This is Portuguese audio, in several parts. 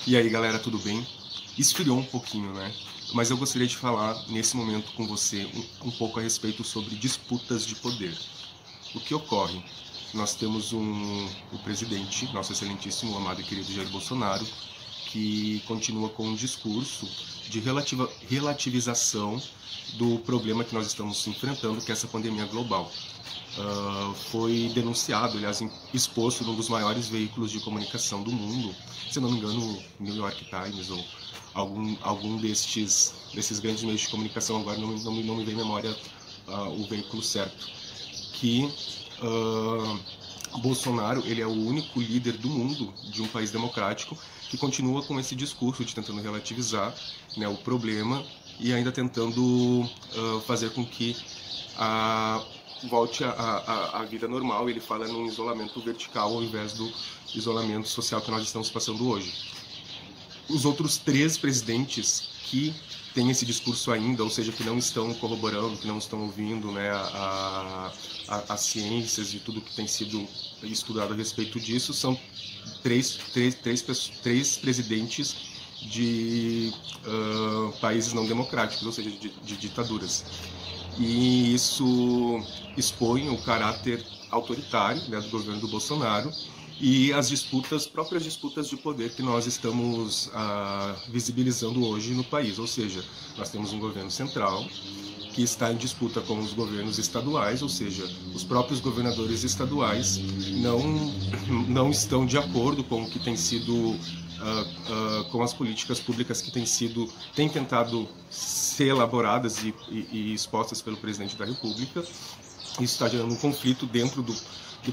E aí, galera, tudo bem? Esfriou um pouquinho, né? Mas eu gostaria de falar nesse momento com você um pouco a respeito sobre disputas de poder. O que ocorre? Nós temos o presidente, nosso excelentíssimo, amado e querido Jair Bolsonaro, que continua com um discurso de relativização do problema que nós estamos enfrentando, que é essa pandemia global. Foi denunciado, aliás, exposto num dos maiores veículos de comunicação do mundo, se não me engano, New York Times ou algum destes grandes meios de comunicação, agora não me vem em memória o veículo certo, que Bolsonaro ele é o único líder do mundo de um país democrático que continua com esse discurso de tentando relativizar, né, o problema e ainda tentando fazer com que volte à vida normal. Ele fala num isolamento vertical ao invés do isolamento social que nós estamos passando hoje. Os outros 3 presidentes que têm esse discurso ainda, ou seja, que não estão corroborando, que não estão ouvindo, né, as ciências e tudo que tem sido estudado a respeito disso, são três presidentes de países não democráticos, ou seja, de ditaduras. E isso expõe o caráter autoritário, né, do governo do Bolsonaro e as próprias disputas de poder que nós estamos visibilizando hoje no país. Ou seja, nós temos um governo central que está em disputa com os governos estaduais, ou seja, os próprios governadores estaduais não estão de acordo com o que tem sido com as políticas públicas que têm tentado ser elaboradas e expostas pelo presidente da República. Isso está gerando um conflito dentro do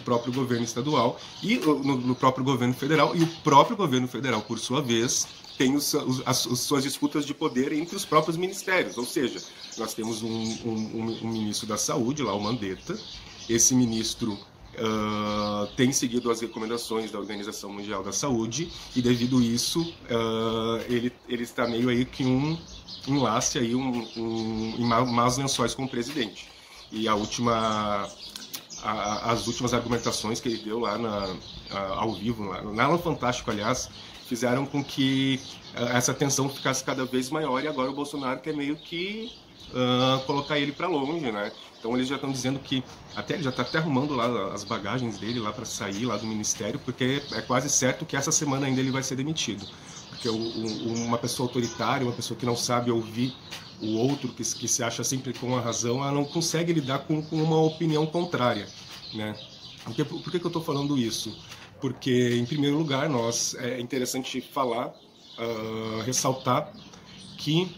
próprio governo estadual e no próprio governo federal, e o próprio governo federal, por sua vez, tem as suas disputas de poder entre os próprios ministérios. Ou seja, nós temos um ministro da Saúde, lá o Mandetta. Esse ministro tem seguido as recomendações da Organização Mundial da Saúde e, devido a isso, ele está meio aí que um enlace aí, em más lençóis com o presidente. E as últimas argumentações que ele deu lá ao vivo, na Alan Fantástico, aliás, fizeram com que essa tensão ficasse cada vez maior, e agora o Bolsonaro quer meio que colocar ele para longe, né? Então eles já estão dizendo que ele já está até arrumando lá as bagagens dele lá para sair lá do ministério, porque é quase certo que essa semana ainda ele vai ser demitido, porque uma pessoa autoritária, uma pessoa que não sabe ouvir o outro, que se acha sempre com a razão, ela não consegue lidar com uma opinião contrária, né? Por que eu estou falando isso? Porque, em primeiro lugar, é interessante falar, ressaltar que,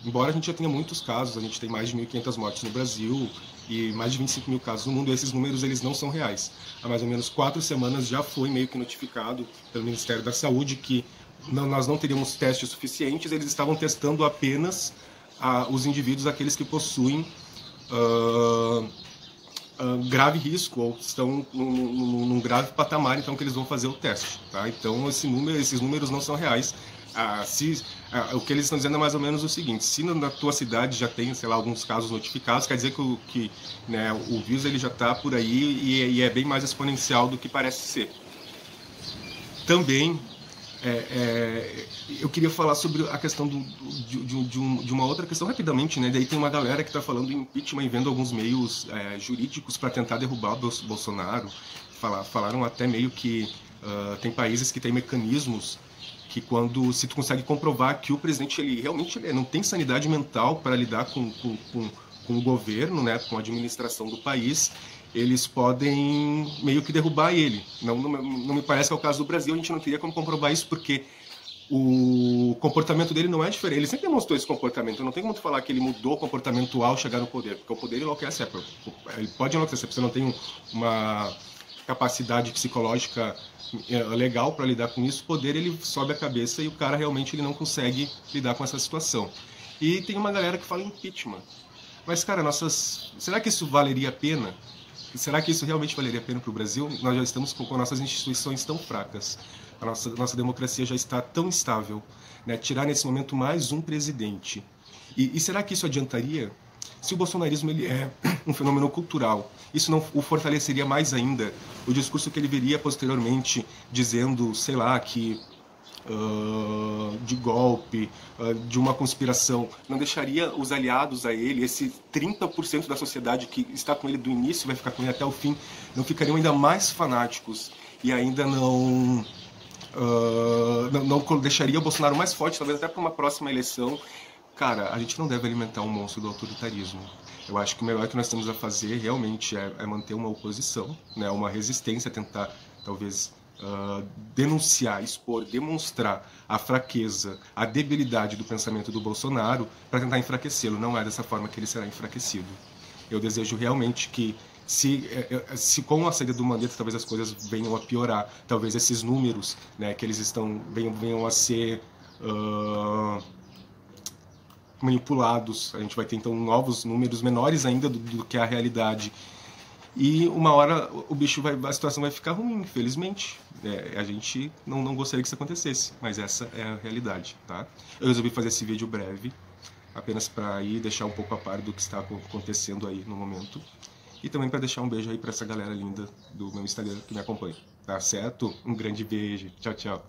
embora a gente já tenha muitos casos, a gente tem mais de 1.500 mortes no Brasil e mais de 25 mil casos no mundo, esses números eles não são reais. Há mais ou menos 4 semanas já foi meio que notificado pelo Ministério da Saúde que nós não teríamos testes suficientes, eles estavam testando apenas os indivíduos, aqueles que possuem grave risco ou estão num grave patamar, então que eles vão fazer o teste, tá? Então esses números não são reais. O que eles estão dizendo é mais ou menos o seguinte: se na tua cidade já tem, sei lá, alguns casos notificados, quer dizer que né, o vírus ele já está por aí e é bem mais exponencial do que parece ser. Também eu queria falar sobre a questão de uma outra questão rapidamente, né? Daí tem uma galera que está falando em impeachment e vendo alguns meios jurídicos para tentar derrubar o Bolsonaro. Falaram até meio que tem países que têm mecanismos que se tu consegue comprovar que o presidente ele realmente não tem sanidade mental para lidar com o governo, né, com a administração do país, eles podem meio que derrubar ele. Não me parece que é o caso do Brasil, a gente não teria como comprovar isso, porque o comportamento dele não é diferente. Ele sempre demonstrou esse comportamento. Não tem como tu falar que ele mudou o comportamento ao chegar no poder, porque o poder enlouquece. Ele pode enlouquecer, porque você não tem uma capacidade psicológica legal para lidar com isso. O poder ele sobe a cabeça e o cara realmente ele não consegue lidar com essa situação. E tem uma galera que fala em impeachment. Mas, cara, será que isso valeria a pena? Será que isso realmente valeria a pena para o Brasil? Nós já estamos com nossas instituições tão fracas, a nossa democracia já está tão instável, né? Tirar nesse momento mais um presidente. E será que isso adiantaria? Se o bolsonarismo ele é um fenômeno cultural, isso não o fortaleceria mais ainda? O discurso que ele viria posteriormente dizendo, sei lá, que de golpe, de uma conspiração, não deixaria os aliados a ele, esse 30% da sociedade que está com ele do início, vai ficar com ele até o fim, não ficariam ainda mais fanáticos e ainda não deixaria o Bolsonaro mais forte, talvez até para uma próxima eleição. Cara, a gente não deve alimentar um monstro do autoritarismo. Eu acho que o melhor que nós temos a fazer realmente é manter uma oposição, né, uma resistência, tentar talvez denunciar, expor, demonstrar a fraqueza, a debilidade do pensamento do Bolsonaro para tentar enfraquecê-lo. Não é dessa forma que ele será enfraquecido. Eu desejo realmente que se com a saída do Mandetta talvez as coisas venham a piorar, talvez esses números, né, que eles venham a ser manipulados, a gente vai ter então novos números menores ainda do que a realidade. E uma hora a situação vai ficar ruim, infelizmente. A gente não gostaria que isso acontecesse, mas essa é a realidade, tá? Eu resolvi fazer esse vídeo breve, apenas para ir deixar um pouco a par do que está acontecendo aí no momento. E também para deixar um beijo aí para essa galera linda do meu Instagram que me acompanha, tá certo? Um grande beijo, tchau, tchau.